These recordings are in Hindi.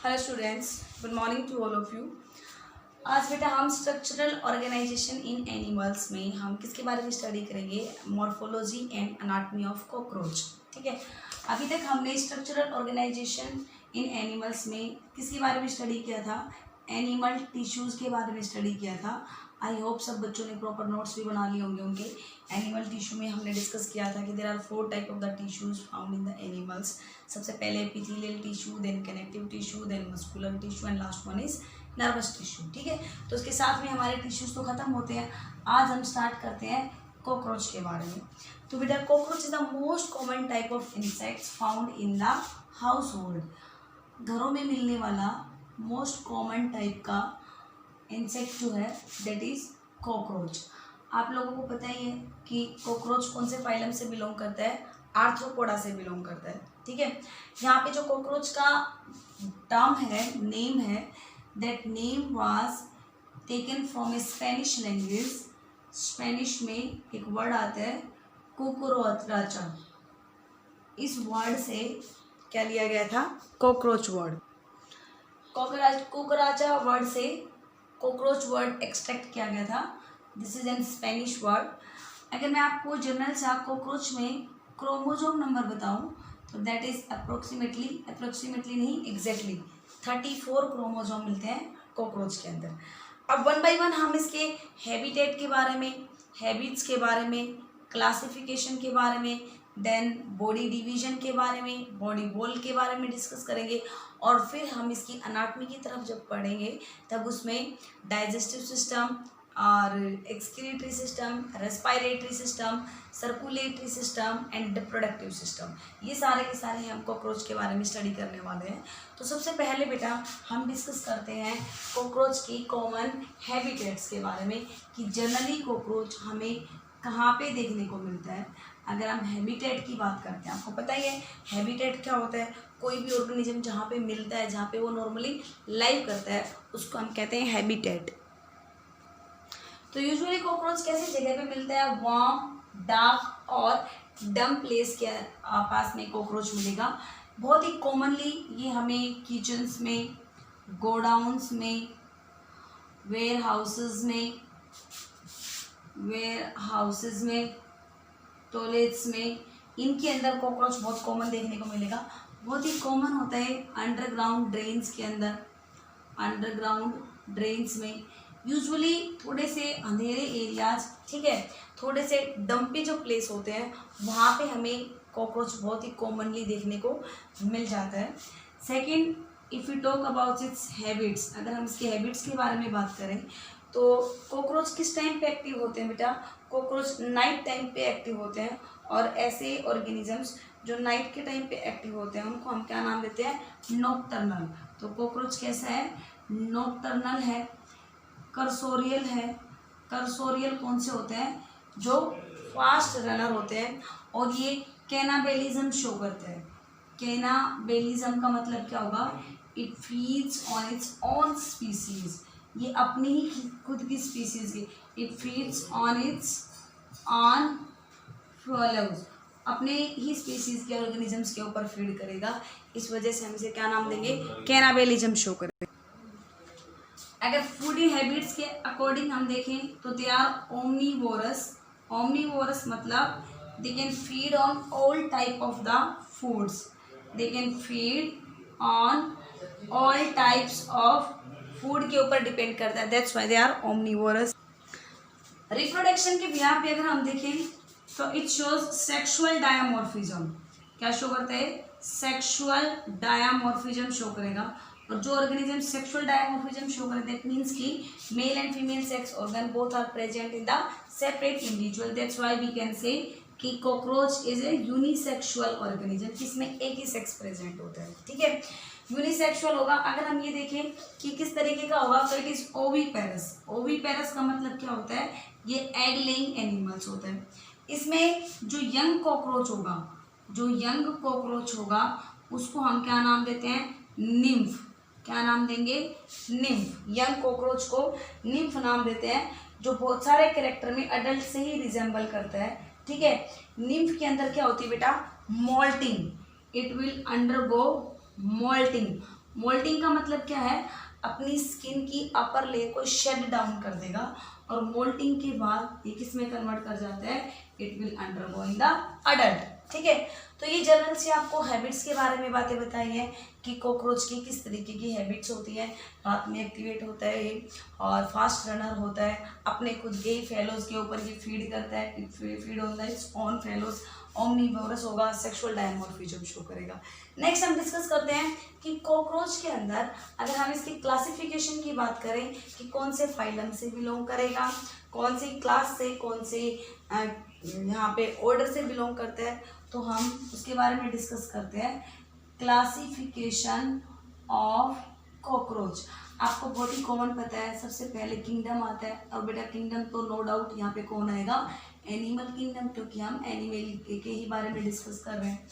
Hello students, good morning to all of you. आज बेटा हम स्ट्रक्चरल ऑर्गेनाइजेशन इन एनिमल्स में हम किसके बारे में स्टडी करेंगे? Morphology and anatomy of cockroach. ठीक है, अभी तक हमने स्ट्रक्चरल ऑर्गेनाइजेशन इन एनिमल्स में किसके बारे में स्टडी किया था? एनिमल टिश्यूज़ के बारे में स्टडी किया था। आई होप सब बच्चों ने प्रॉपर नोट्स भी बना लिए होंगे उनके। एनिमल टिश्यू में हमने डिस्कस किया था कि there are 4 type of the tissues found in the animals. सबसे पहले epithelial tissue, then connective tissue, then muscular tissue and last one is nervous tissue. ठीक है, तो उसके साथ में हमारे टिश्यूज तो खत्म होते हैं। आज हम स्टार्ट करते हैं कॉकरोच के बारे में। तो बेटा cockroach is the most common type of insects found in the house hold. घरों में मिलने वाला मोस्ट कॉमन टाइप का इंसेक्ट जो है दैट इज कॉकरोच। आप लोगों को पता ही है कि कॉकरोच कौन से फाइलम से बिलोंग करता है? आर्थ्रोपोडा से बिलोंग करता है। ठीक है, यहाँ पे जो कॉकरोच का टर्म है, नेम है, that name was taken from A Spanish language. Spanish में एक वर्ड आता है कुकुराचा। इस वर्ड से क्या लिया गया था? Cockroach word. कुकुराचा वर्ड से कॉकरोच वर्ड एक्सट्रैक्ट किया गया था। This is an Spanish word. अगर मैं आपको जनरल से कॉकरोच में क्रोमोजोम नंबर बताऊं तो दैट इज अप्रोक्सीमेटली नहीं, एग्जैक्टली 34 क्रोमोजोम मिलते हैं कॉकरोच के अंदर। अब वन बाय वन हम इसके हैबिटेट के बारे में, हैबिट्स के बारे में, क्लासिफिकेशन के बारे में, देन बॉडी डिवीजन के बारे में, बॉडी वॉल के बारे में डिस्कस करेंगे। और फिर हम इसकी अनाटमी की तरफ जब पढ़ेंगे तब उसमें डाइजेस्टिव सिस्टम और excretory system, respiratory system, circulatory system and reproductive system, ये सारे के सारे हम कॉकरोच के बारे में स्टडी करने वाले हैं। तो सबसे पहले बेटा हम डिस्कस करते हैं कॉकरोच की कॉमन हैबिटेट्स के बारे में कि जनरली कॉकरोच हमें कहाँ पे देखने को मिलता है। अगर हम हैबिटेट की बात करते हैं, आपको पता ही है हैबिटेट क्या होता है? कोई भी ऑर्गेनिज्म जहाँ पे मिलता है, जहाँ पे वो नॉर्मली लाइव करता है, उसको हम कहते हैं हैबिटेट। तो यूजुअली कॉकरोच कैसी जगह पे मिलता है? वार्म, डार्क और डम प्लेस के पास में कॉकरोच मिलेगा। बहुत ही कॉमनली ये हमें किचन्स में, गोडाउन्स में, वेयर हाउसेज में, टॉयलेट्स में, इनके अंदर कॉकरोच बहुत कॉमन देखने को मिलेगा। बहुत ही कॉमन होता है अंडरग्राउंड ड्रेन्स के अंदर, अंडरग्राउंड ड्रेन्स में, यूजुअली थोड़े से अंधेरे एरियाज, ठीक है, थोड़े से डंपी जो प्लेस होते हैं वहाँ पे हमें कॉकरोच बहुत ही कॉमनली देखने को मिल जाता है। Second, if you talk about it's habits, अगर हम इसके हैबिट्स के बारे में बात करें तो कॉकरोच किस टाइम पे एक्टिव होते हैं बेटा? कॉकरोच नाइट टाइम पे एक्टिव होते हैं। और ऐसे ऑर्गेनिजम्स जो नाइट के टाइम पे एक्टिव होते हैं उनको हम क्या नाम देते हैं? नॉकटर्नल। तो कॉकरोच कैसा है? नॉकटर्नल है। कर्सोरियल है। कर्सोरियल कौन से होते हैं? जो फास्ट रनर होते हैं। और ये कैनाबेलिज्म शो करते हैं। कैनाबेलिज्म का मतलब क्या होगा? It feeds on its own species. ये अपनी ही खुद की स्पीसीज की, it feeds on it's on follows, अपने ही स्पीसीज के ऑर्गेनिजम्स के ऊपर फीड करेगा। इस वजह से हम इसे क्या नाम देंगे? कैनाबेलिज्म शो करेगा। अगर फूडिंग हैबिट्स के अकॉर्डिंग हम देखें तो दे आर ओमनीवोरस। ओमनीवोरस मतलब they can feed on all type of the foods. They can feed on all types of food के ऊपर डिपेंड करता है, that's why they are omnivorous. Reproduction के बिहार पे अगर हम देखें तो इट शोज सेक्सुअल डायमॉर्फिज्म। क्या शो करता है? सेक्सुअल डायमॉर्फिज्म शो करेगा। और जो ऑर्गेनिज्म सेक्सुअल डायमॉर्फिज्म शो करे दैट मीन्स कि male and female sex organ both are present in the separate individual, that's why we can say कि cockroach is a unisexual organism, जिसमें एक ही सेक्स प्रेजेंट होता है। ठीक है, यूनिसेक्सुअल होगा। अगर हम ये देखें कि किस तरीके का होगा तो इट इज ओविपेरस। ओविपेरस का मतलब क्या होता है? ये एग लेइंग एनिमल्स होता है। इसमें जो यंग कॉकरोच होगा उसको हम क्या नाम देते हैं? निम्फ। क्या नाम देंगे? निम्फ। यंग कॉकरोच को निम्फ नाम देते हैं, जो बहुत सारे कैरेक्टर में अडल्ट से ही रिजेंबल करता है। ठीक है, निम्फ के अंदर क्या होती है बेटा? Moulting. It will undergo moulting. Moulting का मतलब क्या है, अपनी स्किन की अपर लेयर को शेड डाउन कर देगा और मोल्टिंग के बाद ये किस में कन्वर्ट कर जाता है, it will undergo in the adult. ठीक है, तो ये जनरल से आपको हैबिट्स के बारे में बातें बताई है कि कॉकरोच की किस तरीके की हैबिट्स होती है। रात में एक्टिवेट होता है ये और फास्ट रनर होता है, अपने खुद के ही फेलोज के ऊपर ये फीड करता है, फीड होता है इट्स ओन फेलोज, ओमनीवोरस होगा, सेक्सुअल डायमॉर्फिज्म शो करेगा। नेक्स्ट हम डिस्कस करते हैं कि कॉकरोच के अंदर अगर हम इसकी क्लासिफिकेशन की बात करें कि कौन से फाइलम से बिलोंग करेगा, कौन सी क्लास से, कौन से यहाँ पे ऑर्डर से बिलोंग करता है, तो हम उसके बारे में डिस्कस करते हैं। क्लासिफिकेशन ऑफ कॉकरोच आपको बहुत ही कॉमन पता है, सबसे पहले किंगडम आता है और बेटा किंगडम तो नो डाउट यहाँ पे कौन आएगा, एनिमल किंगडम, क्योंकि हम एनिमल के ही बारे में डिस्कस कर रहे हैं।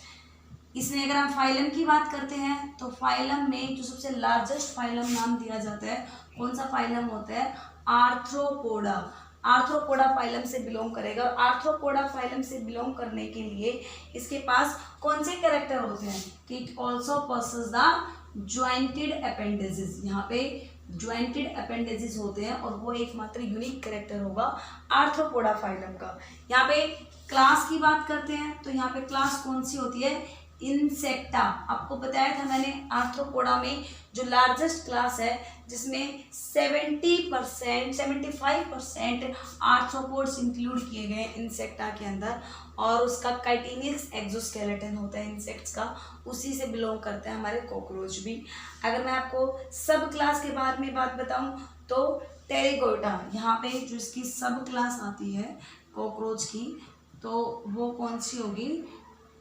इसमें अगर हम फाइलम की बात करते हैं तो फाइलम में जो सबसे लार्जेस्ट फाइलम नाम दिया जाता है, कौन सा फाइलम होता है, आर्थ्रोपोडा। आर्थ्रोपोडा फाइलम से बिलोंग करेगा और आर्थ्रोपोडा फाइलम से बिलोंग करने के लिए इसके पास कौन से कैरेक्टर होते हैं कि it also possess the jointed appendages. यहाँ पे ज्वाइंटेड अपेंडेजेस होते हैं और वो एकमात्र यूनिक कैरेक्टर होगा आर्थ्रोपोडा फाइलम का। यहाँ पे क्लास की बात करते हैं तो यहाँ पे क्लास कौन सी होती है, इंसेक्टा। आपको बताया था मैंने आर्थ्रोपोडा में जो लार्जेस्ट क्लास है जिसमें 75% आर्थ्रोपोड्स इंक्लूड किए गए इंसेक्टा के अंदर और उसका काइटिनियस एक्सोस्केलेटन होता है इंसेक्ट्स का, उसी से बिलोंग करता है हमारे कॉकरोच भी। अगर मैं आपको सब क्लास के बारे में बात बताऊं तो टेरिगोटा, यहाँ पे जो इसकी सब क्लास आती है कॉकरोच की तो वो कौन सी होगी,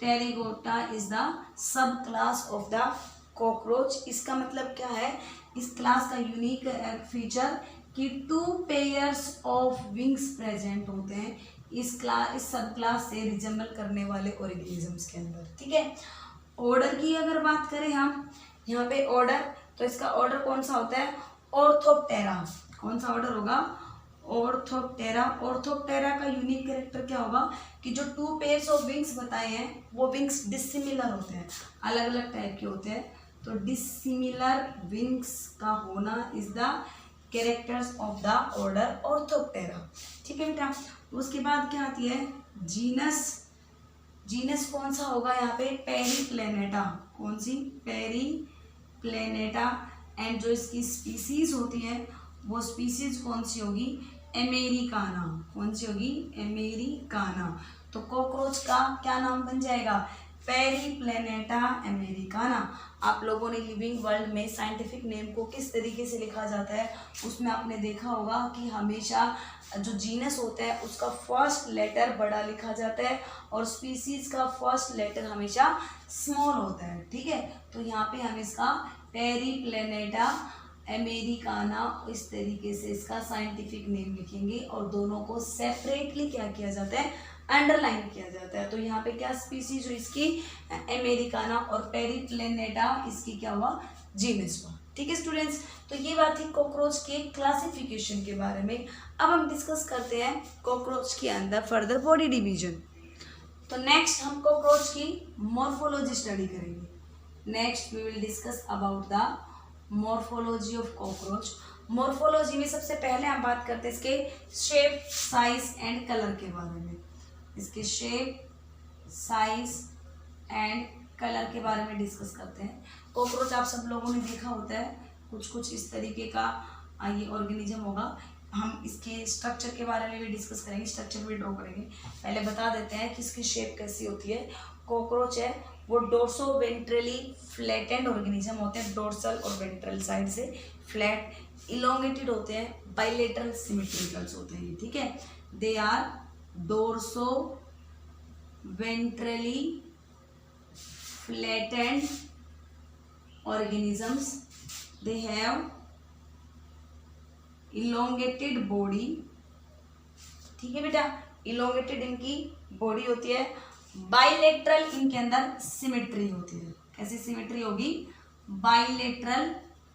Pterygota is the sub class of the cockroach. इसका मतलब क्या है, इस क्लास का यूनिक फीचर कि 2 पेयर्स ऑफ विंग्स प्रेजेंट होते हैं इस सब क्लास से रिजेंबल करने वाले ऑर्गेनिजम्स के अंदर। ठीक है, ऑर्डर की अगर बात करें हम यहाँ पे ऑर्डर, तो इसका ऑर्डर कौन सा होता है, ऑर्थोप्टेरा। कौन सा ऑर्डर होगा, ऑर्थोप्टेरा। ऑर्थोप्टेरा का यूनिक कैरेक्टर क्या होगा कि जो 2 पेयर्स ऑफ विंग्स बताए हैं वो विंग्स डिसिमिलर होते हैं, अलग अलग टाइप के होते हैं, तो डिसिमिलर विंग्स का होना is the characters of the order orthoptera. ठीक है बेटा, उसके बाद क्या आती है, जीनस। जीनस कौन सा होगा यहाँ पे, पेरीप्लेनेटा। कौन सी, पेरीप्लेनेटा। एंड जो इसकी स्पीसीज होती है वो स्पीसीज कौन सी होगी, अमेरिकाना। कौन सी होगी, अमेरिकाना। तो कॉकरोच का क्या नाम बन जाएगा, पेरीप्लेनेटा अमेरिकाना। आप लोगों ने लिविंग वर्ल्ड में साइंटिफिक नेम को किस तरीके से लिखा जाता है उसमें आपने देखा होगा कि हमेशा जो जीनस होता है उसका फर्स्ट लेटर बड़ा लिखा जाता है और स्पीसीज का फर्स्ट लेटर हमेशा स्मॉल होता है। ठीक है, तो यहाँ पे हम इसका पेरीप्लेनेटा अमेरिकाना इस तरीके से इसका साइंटिफिक नेम लिखेंगे और दोनों को सेपरेटली क्या किया जाता है, अंडरलाइन किया जाता है। तो यहाँ पे क्या स्पीसीज हुई इसकी, अमेरिकाना, और पेरीप्लेनेटा इसकी क्या हुआ, जीनस हुआ। ठीक है स्टूडेंट्स, तो ये बात थी कॉकरोच के क्लासिफिकेशन के बारे में। अब हम डिस्कस करते हैं कॉकरोच के अंदर फर्दर बॉडी डिवीजन। तो नेक्स्ट हम कॉकरोच की मॉर्फोलॉजी स्टडी करेंगे। Next we will discuss about the morphology of cockroach. Morphology में सबसे पहले हम बात करते हैं इसके शेप, साइज एंड कलर के बारे में। इसके शेप, साइज एंड कलर के बारे में डिस्कस करते हैं। कॉकरोच आप सब लोगों ने देखा होता है, कुछ इस तरीके का ये ऑर्गेनिज्म होगा। हम इसके स्ट्रक्चर के बारे में भी डिस्कस करेंगे, स्ट्रक्चर भी ड्रॉ करेंगे। पहले बता देते हैं कि इसकी शेप कैसी होती है। कॉकरोच है वो डोर्सो वेंट्रली फ्लैटेंड ऑर्गेनिज्म होते हैं, डोर्सल और वेंट्रल साइड से फ्लैट, इलोंगेटेड होते हैं, बाइलेटरल सिमेट्रिकल्स होते हैं। ठीक है, they are dorso ventrally flattened organisms, they have elongated body। ठीक है बेटा, elongated इनकी बॉडी होती है, बाइलेटरल इनके अंदर सिमेट्री होती है। कैसी सिमेट्री होगी, बाइलेटरल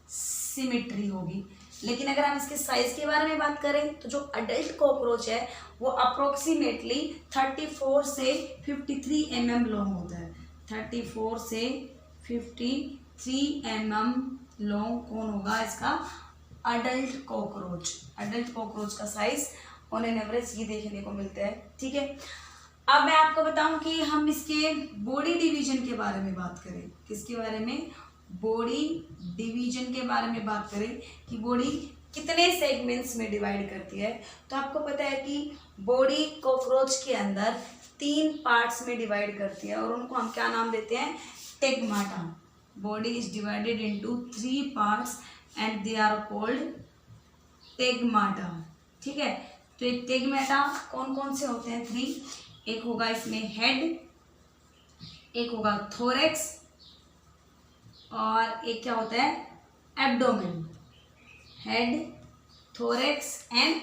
सिमेट्री होगी। लेकिन अगर हम इसके साइज के बारे में बात करें तो जो अडल्ट कॉकरोच है वो अप्रोक्सीमेटली 34 से 53 mm लॉन्ग होता है, 34 से 53 3 mm लॉन्ग कौन होगा इसका? Adult cockroach. अडल्ट कॉकरोच का साइज ऑन एन एवरेज ये देखने को मिलता है। ठीक है, अब मैं आपको बताऊं कि हम इसके बॉडी डिवीजन के बारे में बात करें। किसके बारे में? बॉडी डिवीजन के बारे में बात करें कि बॉडी कितने सेगमेंट्स में डिवाइड करती है। तो आपको पता है कि बॉडी कॉकरोच के अंदर 3 पार्ट्स में डिवाइड करती है और उनको हम क्या नाम देते हैं? Tegmata. Body is divided into 3 parts and they are called tegmata. ठीक है, तो ये टेगमाटा कौन कौन से होते हैं? 3। एक होगा इसमें हेड, एक होगा थोरेक्स और एक क्या होता है? Abdomen. Head, thorax and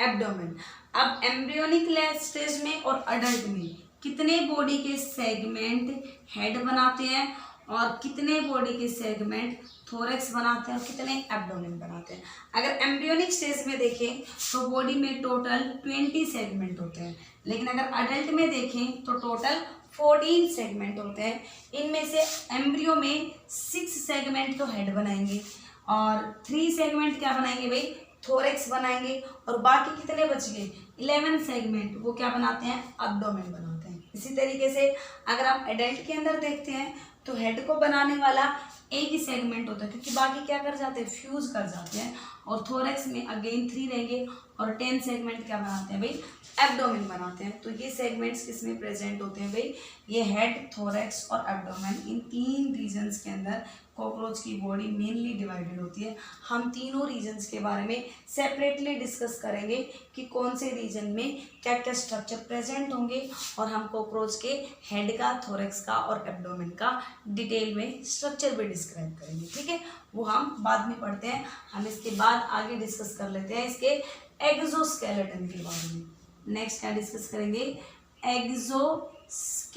abdomen. अब एम्ब्रियोनिक स्टेज में और अडल्ट में कितने बॉडी के सेगमेंट हेड बनाते हैं और कितने बॉडी के सेगमेंट थोरेक्स बनाते हैं और कितने एब्डोमेन बनाते हैं? अगर एम्ब्रियोनिक स्टेज में देखें तो बॉडी में टोटल 20 सेगमेंट होते हैं, लेकिन अगर अडल्ट में देखें तो टोटल 14 सेगमेंट होते हैं। इनमें से एम्ब्रियो में 6 सेगमेंट तो हेड बनाएंगे और 3 सेगमेंट क्या बनाएंगे भाई? थोरेक्स बनाएंगे और बाकी कितने बच गए? 11 सेगमेंट वो क्या बनाते हैं? एब्डोमेन बनाते हैं। इसी तरीके से अगर आप एडल्ट के अंदर देखते हैं तो हेड को बनाने वाला एक ही सेगमेंट होता है, क्योंकि बाकी क्या कर जाते हैं? फ्यूज कर जाते हैं। और थोरेक्स में अगेन 3 रहेंगे और 10 सेगमेंट क्या बनाते हैं भाई? एब्डोमेन बनाते हैं। तो ये सेगमेंट्स किसमें प्रेजेंट होते हैं भाई? ये हेड, थोरेक्स और एब्डोमेन, इन 3 रीजन्स के अंदर कॉकरोच की बॉडी मेनली डिवाइडेड होती है। हम तीनों रीजन्स के बारे में सेपरेटली डिस्कस करेंगे कि कौन से रीजन में क्या क्या स्ट्रक्चर प्रेजेंट होंगे और हम कॉकरोच के हेड का, थोरेक्स का और एब्डोमेन का डिटेल में स्ट्रक्चर भी डिस्क्राइब करेंगे। ठीक है, वो हम बाद में पढ़ते हैं। हम इसके बाद आगे डिस्कस कर लेते हैं इसके एक्सोस्केलेटन के बारे में। नेक्स्ट क्या डिस्कस करेंगे? एक्सोस्केलेटन।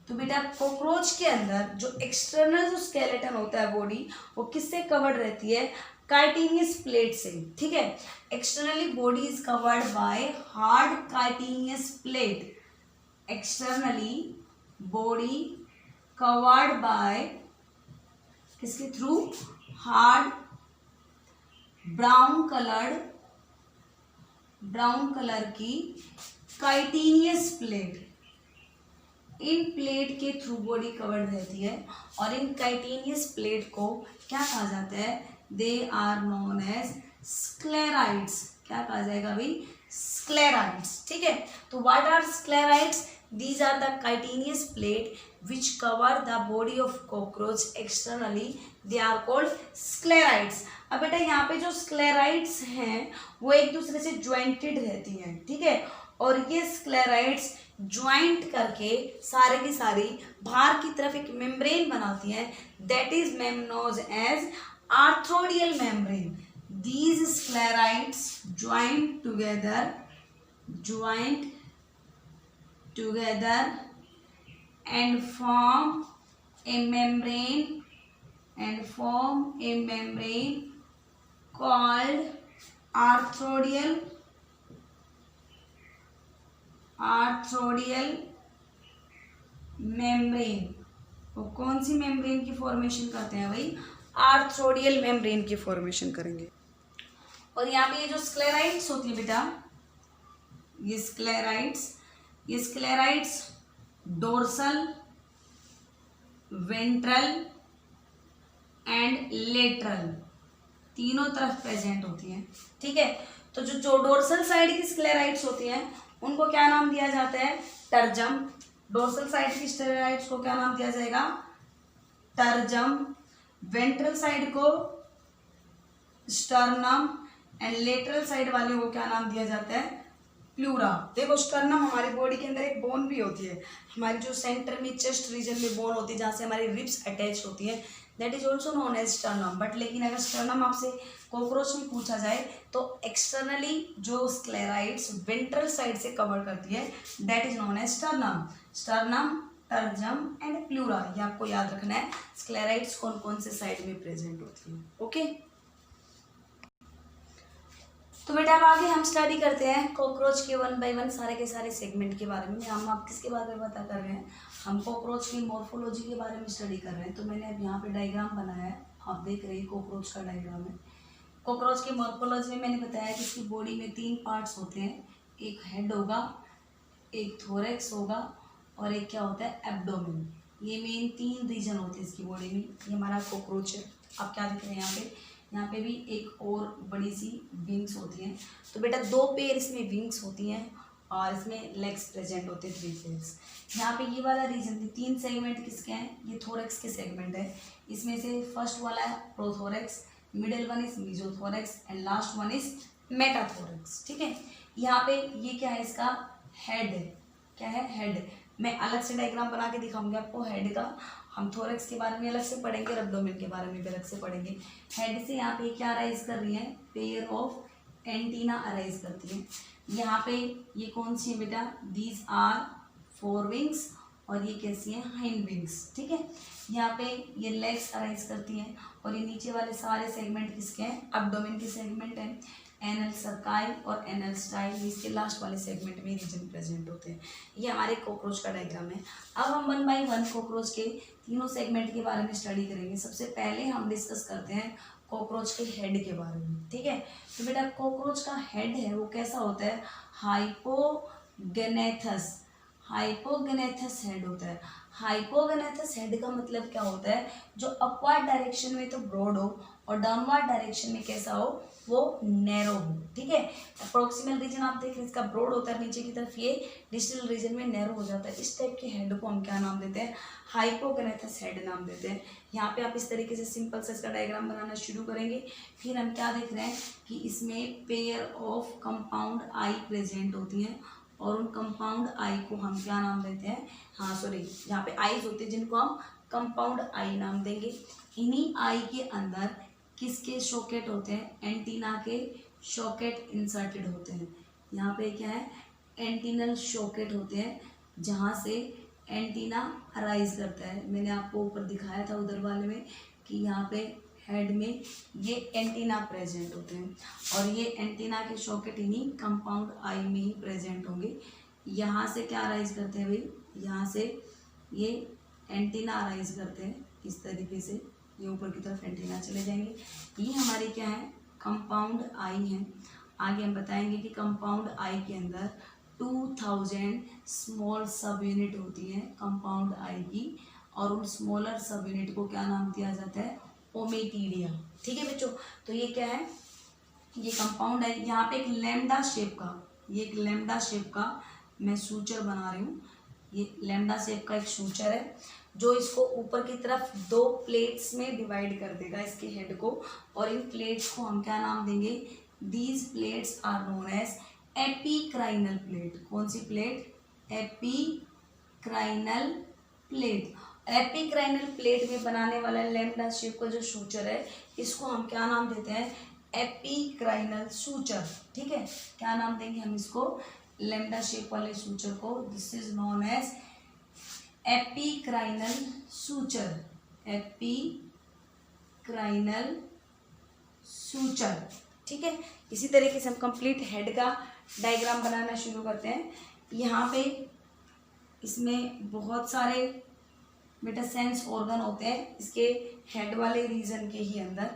तो बेटा कॉकरोच के अंदर जो एक्सटर्नल जो स्केलेटन होता है बॉडी, वो किससे कवर्ड रहती है? काइटिनियस प्लेट से। ठीक है, externally body is covered by hard chitinous plate. Externally body covered by किसके थ्रू? हार्ड ब्राउन कलर की काइटिनियस प्लेट। इन प्लेट के थ्रू बॉडी कवर्ड रहती है और इन काइटिनियस प्लेट को क्या कहा जाता है? They are known as sclerites. क्या कहा जाएगा भाई? स्क्लेराइड्स। ठीक है, तो what are sclerites? These are the chitinous plate which cover the body of cockroach externally, they are called sclerites. अब बेटा यहाँ पे जो स्क्लेराइड्स हैं वो एक दूसरे से ज्वाइंटेड रहती हैं। ठीक है, और ये स्क्लेराइड्स ज्वाइंट करके सारे की सारी बाहर की तरफ एक मेम्ब्रेन बनाती है, that is known as arthrodial membrane. These sclerites joint together and form a membrane called arthrodial membrane. वो कौन सी मेम्ब्रेन की फॉर्मेशन करते हैं भाई? आर्थ्रोडियल मेम्ब्रेन की फॉर्मेशन करेंगे। और यहाँ पे ये जो स्क्लेराइड्स होती है बेटा, ये sclereids dorsal, ventral and lateral तीनों तरफ प्रेजेंट होती हैं। ठीक है, तो जो डोर्सल साइड की स्क्लेराइड्स होती हैं उनको क्या नाम दिया जाता है? टर्जम। डोर्सल साइड की स्क्लेराइड्स को क्या नाम दिया जाएगा? टर्जम। वेंट्रल साइड को स्टर्नम एंड लेटरल साइड वाले को क्या नाम दिया जाता है? प्लूरा। देखो स्टर्नम हमारी बॉडी के अंदर एक बोन भी होती है, हमारी जो सेंटर में चेस्ट रीजन में बोन होती है जहाँ से हमारी रिब्स अटैच होती है, that is also known as sternum. But लेकिन अगर स्टर्नम आपसे कॉकरोच में पूछा जाए तो एक्सटर्नली जो स्क्लेराइड्स वेंट्रल साइड से कवर करती है, that is known as sternum. Tergum and pleura, ये आपको याद रखना है। स्क्लेराइड्स कौन कौन से साइड में प्रेजेंट होती है। ओके, तो बेटा अब आगे हम स्टडी करते हैं कॉकरोच के वन बाय वन सारे के सारे सेगमेंट के बारे में। हम आप किसके बारे में बता कर रहे हैं, हम कॉकरोच की मॉर्फोलॉजी के बारे में स्टडी कर रहे हैं। तो मैंने अब यहाँ पे डायग्राम बनाया है, आप देख रहे हैं कॉकरोच का डायग्राम है। कॉकरोच की मॉर्फोलॉजी में मैंने बताया कि इसकी बॉडी में 3 पार्ट्स होते हैं, एक हेड होगा, एक थोरेक्स होगा और एक क्या होता है एब्डोमेन। ये मेन 3 रीजन होते हैं इसकी बॉडी में। ये हमारा कॉकरोच है, आप क्या देख रहे हैं यहाँ पे भी एक और बड़ी सी विंग्स होती हैं। तो बेटा 2 पेयर इसमें विंग्स होती हैं और इसमें लेग्स प्रेजेंट होते हैं 3 पेयर्स। यहाँ पे ये वाला रीजन 3 सेगमेंट किसके हैं, ये थोरेक्स के सेगमेंट है। इसमें से फर्स्ट वाला है prothorax, middle one is mesothorax and last one is metathorax. ठीक है, यहाँ पे ये क्या है, इसका हेड है। क्या है, हेड। मैं अलग से डायग्राम बना के दिखाऊंगी आपको हेड का। हम थोरेक्स के बारे में अलग से पढ़ेंगे और एब्डोमेन के बारे में भी अलग से पढ़ेंगे। हेड से यहाँ पे क्या अराइज कर रही है, पेयर ऑफ एंटीना अराइज करती है। यहाँ पे ये कौन सी है बेटा, दीज आर 4 विंग्स और ये कैसी है, हाइंड विंग्स। ठीक है, यहाँ पे ये लेग्स अराइज करती हैं और ये नीचे वाले सारे सेगमेंट किसके हैं, एब्डोमेन के सेगमेंट हैं। एनल सर्काई और एनल स्टाइल इसके लास्ट वाले सेगमेंट में रीजन प्रेजेंट होते हैं। ये हमारे कॉकरोच का डायग्राम है। अब हम 1 बाय 1 कॉकरोच के तीनों सेगमेंट के बारे में स्टडी करेंगे। सबसे पहले हम डिस्कस करते हैं कॉकरोच के हेड के बारे में। ठीक है, तो बेटा कॉकरोच का हेड है वो कैसा होता है, हाइपोगेनेथस। हाइपोगेनेथस हेड होता है। हाइपोगेनेथस हेड का मतलब क्या होता है, जो अपवर्ड डायरेक्शन में तो ब्रॉड हो और डाउनवर्ड डायरेक्शन में कैसा हो, वो नैरो हो। ठीक है, प्रोक्सिमल रीजन आप देख रहे हैं इसका ब्रॉड होता है, नीचे की तरफ ये डिस्टल रीजन में नैरो हो जाता है। इस टाइप के हेड को हम क्या नाम देते हैं, हाइपोगेनेथस हेड नाम देते हैं। यहाँ पे आप इस तरीके से सिंपल से इसका डायग्राम बनाना शुरू करेंगे। फिर हम क्या देख रहे हैं कि इसमें pair of compound I present होती हैं और उन कंपाउंड आई को हम क्या नाम देते हैं, हाँ सॉरी, यहाँ पे आईज होते हैं जिनको हम कंपाउंड आई नाम देंगे। इन्हीं आई के अंदर किसके शॉकेट होते हैं, एंटीना के शॉकेट इंसर्टेड होते हैं। यहाँ पे क्या है, एंटीनल शॉकेट होते हैं जहाँ से एंटीना अराइज करता है। मैंने आपको ऊपर दिखाया था उधर वाले में कि यहाँ पे हेड में ये एंटीना प्रेजेंट होते हैं और ये एंटीना के शॉकेट इन्हीं कंपाउंड आई में ही प्रेजेंट होंगे। यहाँ से क्या अराइज करते हैं भाई, यहाँ से ये एंटीना अराइज करते हैं इस तरीके से, ये ऊपर की तरफ एंटीना चले जाएंगे। ये हमारी क्या है, कंपाउंड आई है। आगे हम बताएंगे कि कंपाउंड आई के अंदर 2000 स्मॉल सब यूनिट होती है कंपाउंड आई की और उन स्मॉलर सब यूनिट को क्या नाम दिया जाता है, ओमेटीडिया। ठीक है बच्चों, तो ये क्या है, ये कंपाउंड है। यहाँ पे एक लैम्डा शेप का, ये एक लैम्डा शेप का मैं सूचर बना रही हूँ। ये लैम्डा शेप का एक सूचर है जो इसको ऊपर की तरफ 2 प्लेट्स में डिवाइड कर देगा इसके हेड को, और इन प्लेट्स को हम क्या नाम देंगे, these plates are known as epicranial plate. कौन सी प्लेट, एपीक्राइनल प्लेट। एपीक्राइनल प्लेट में बनाने वाला लैम्डा शेप का जो सूचर है इसको हम क्या नाम देते हैं, एपीक्राइनल सूचर। ठीक है, क्या नाम देंगे हम इसको, लैम्डा शेप वाले सूचर को, this is known as epicranial suture. Epicranial suture. ठीक है, इसी तरीके से हम कंप्लीट हेड का डायग्राम बनाना शुरू करते हैं। यहाँ पे इसमें बहुत सारे बेटा सेंस ऑर्गन होते हैं इसके हेड वाले रीजन के ही अंदर।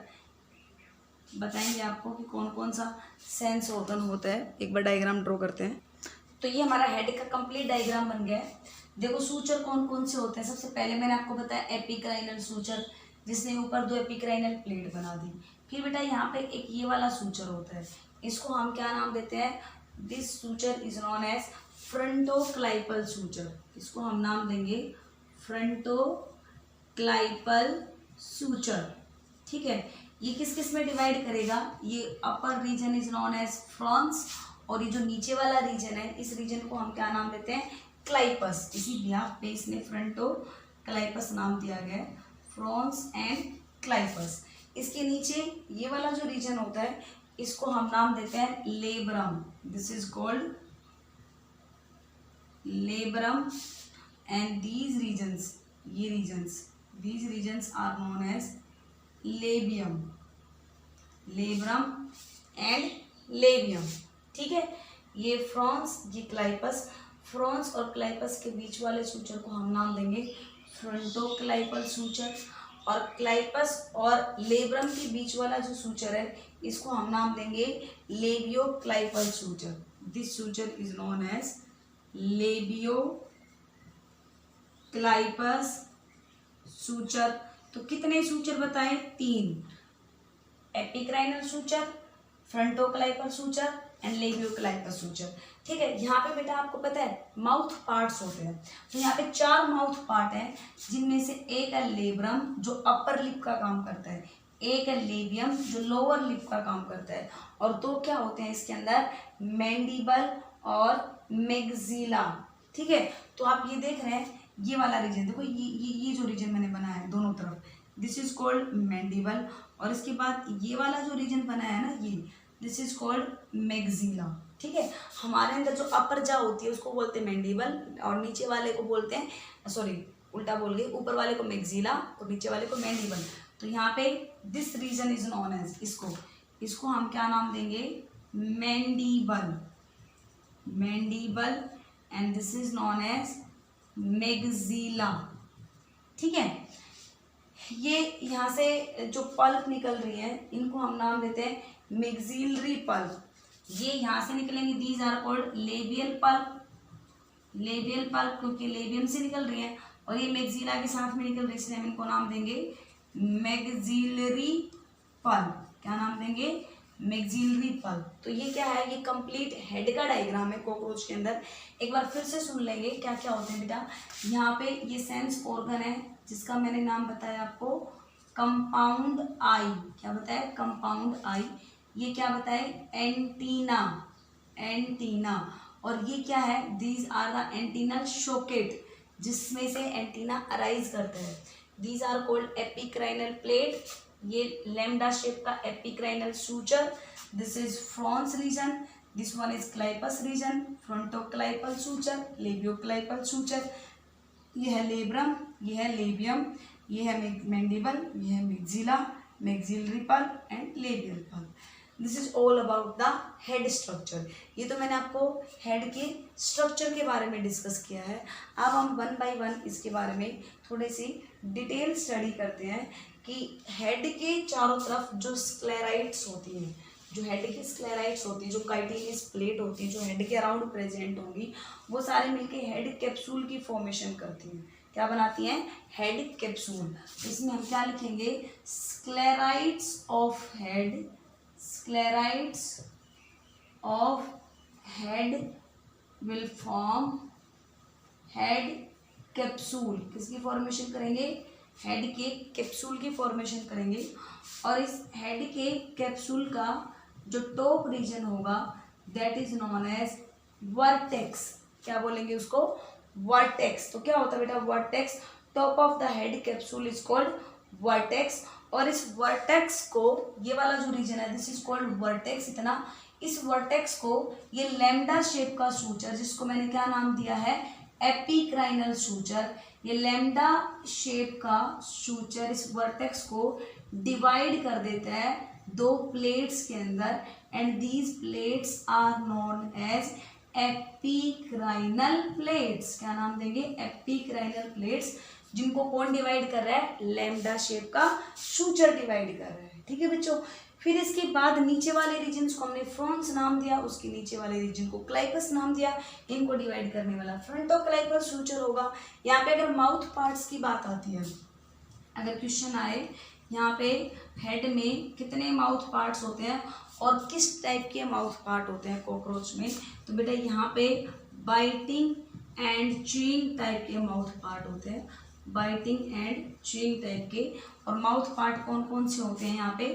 बताएंगे आपको कि कौन कौन सा सेंस ऑर्गन होता है। एक बार डायग्राम ड्रॉ करते हैं। तो ये हमारा हेड का कंप्लीट डायग्राम बन गया है। देखो सूचर कौन कौन से होते हैं। सबसे पहले मैंने आपको बताया एपीक्राइनल सूचर, जिसने ऊपर 2 एपीक्राइनल प्लेट बना दी। फिर बेटा यहाँ पे एक ये वाला सूचर होता है, इसको हम क्या नाम देते हैं, this suture is known as frontoclypeal suture. इसको हम नाम देंगे फ्रंटोक्लाइपल सूचर। ठीक है, ये किस किस में डिवाइड करेगा, ये upper region is known as frons और ये जो नीचे वाला रीजन है इस रीजन को हम क्या नाम देते हैं, क्लाइपस। इसी बिहाफ पे इसने फ्रंटोक्लाइपस नाम दिया गया है, फ्रॉन्स एंड क्लाइपस। इसके नीचे ये वाला जो रीजन होता है इसको हम नाम देते हैं labrum. This is called labrum and these regions, ये regions, these regions are known as labium. Labrum and labium. ठीक है, ये फ्रॉन्स, ये क्लाइपस। फ्रॉन्स और क्लाइपस के बीच वाले सूचर को हम नाम देंगे फ्रंटोक्लाइपल सूचर, और क्लाइपस और लेब्रम के बीच वाला जो सूचर है इसको हम नाम देंगे labioclypeal suture. This suture is known as labioclypeus suture. तो कितने सूचर बताएं? 3, epicranial suture, frontoclypeal suture and labioclypeus suture. ठीक है, यहाँ पे बेटा आपको पता है माउथ पार्ट्स होते हैं, तो यहाँ पे 4 माउथ पार्ट हैं, जिनमें से एक है लेब्रम जो अपर लिप का काम करता है, एक है लेबियम जो लोअर लिप का काम करता है, और 2 क्या होते हैं इसके अंदर? मैंडिबल और मैग्जिला। ठीक है, तो आप ये देख रहे हैं ये वाला रीजन, देखो ये जो रीजन मैंने बनाया है दोनों तरफ, दिस इज कॉल्ड मैंडिबल, और इसके बाद ये वाला जो रीजन बनाया है ना, ये दिस इज कॉल्ड मैग्जिला। ठीक है, हमारे अंदर जो अपर जा होती है उसको बोलते हैं मैंडिबल, और नीचे वाले को बोलते हैं, सॉरी उल्टा बोल गई, ऊपर वाले को मैग्जिला और नीचे वाले को मैंडिबल। तो यहाँ पे this region is known as, इसको हम क्या नाम देंगे? Mandible, mandible, and this is known as maxilla. ठीक है, ये यहाँ से जो पल्प निकल रही है इनको हम नाम देते हैं मैग्जिलरी पल्प। ये यहाँ से निकलेंगे, these are called labial palp, labial palp क्योंकि लेबियम से निकल रही है, और ये मैग्जिला के साथ में निकल रही है, इसलिए हम इनको नाम देंगे मैग्जिलरी पल्प। क्या नाम देंगे? Maxillary pulp. तो ये क्या है? ये कंप्लीट हेड का डायग्राम है कॉकरोच के अंदर। एक बार फिर से सुन लेंगे क्या क्या होते हैं बेटा। यहाँ पे ये सेंस ऑर्गन है जिसका मैंने नाम बताया आपको कंपाउंड आई। क्या बताया? Compound eye. ये क्या बताए? Antenna, antenna. और ये क्या है? These are the antennal socket, जिसमें से एंटीना अराइज करता है। These are called epicranial plate. ये लैम्डा शेप का epicranial suture. This is frons region, this one is clypeus region, frontoclypeal suture, labioclypeal suture. ये है लेब्रम, ये है लेबियम, ये है मैंडिबल, ये है maxilla, maxillary pulp and labial pulp. This is all about the head structure. ये तो मैंने आपको हेड के स्ट्रक्चर के बारे में डिस्कस किया है। अब हम 1 बाय 1 इसके बारे में थोड़ी सी डिटेल स्टडी करते हैं कि हेड के चारों तरफ जो स्क्लेराइड्स होती हैं, जो हेड की स्क्लेराइड्स होती है, जो काइटिलियस प्लेट होती है, जो हेड के अराउंड प्रेजेंट होंगी, वो सारे मिलके हेड कैप्सूल की फॉर्मेशन करती हैं। क्या बनाती हैं? Head capsule. इसमें हम क्या लिखेंगे? Sclerites of head, sclerites of head will form head capsule. किसकी फॉर्मेशन करेंगे? हेड के कैप्सूल की फॉर्मेशन करेंगे। और इस हेड के कैप्सूल का जो टॉप रीजन होगा that is known as vertex. क्या बोलेंगे उसको? वर्टेक्स। तो क्या होता है बेटा? Vertex. Top of the head capsule is called vertex. और इस वर्टेक्स को, ये वाला जो रीजन है दिस इज कॉल्ड वर्टेक्स, इतना, इस वर्टेक्स को ये लैम्डा शेप का सूचर, जिसको मैंने क्या नाम दिया है? Epicranial suture. ये लैम्डा शेप का सूचर इस वर्टेक्स को डिवाइड कर देता है 2 प्लेट्स के अंदर, and these plates are known as epicranial plates. क्या नाम देंगे? एपिक्राइनल प्लेट्स, जिनको कौन डिवाइड कर रहा है? लैम्डा शेप का सूचर डिवाइड कर रहा है। ठीक है बच्चों। फिर इसके बाद नीचे वाले रीजन को हमने फ्रॉन्स नाम दिया, उसके नीचे वाले रीजन को क्लाइपस नाम दिया। इनको डिवाइड करने वाला फ्रंटोक्लाइपल सूचर होगा। यहाँ पे अगर माउथ पार्ट्स की बात आती है, अगर क्वेश्चन आए यहाँ पे हेड में कितने माउथ पार्ट्स होते हैं और किस टाइप के माउथ पार्ट होते हैं कॉकरोच में, तो बेटा यहाँ पे बाइटिंग एंड च्यूइंग टाइप के माउथ पार्ट होते हैं, बाइटिंग एंड च्यूइंग टाइप के। और माउथ पार्ट कौन कौन से होते हैं यहाँ पे?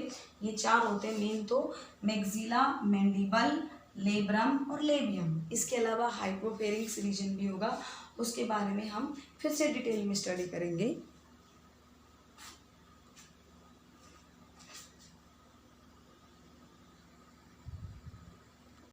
ये 4 होते हैं मेन, तो मैग्जिला, मैंडिबल, लेब्रम और लेबियम। इसके अलावा हाइपोफेरिंक्स रीजन भी होगा, उसके बारे में हम फिर से डिटेल में स्टडी करेंगे।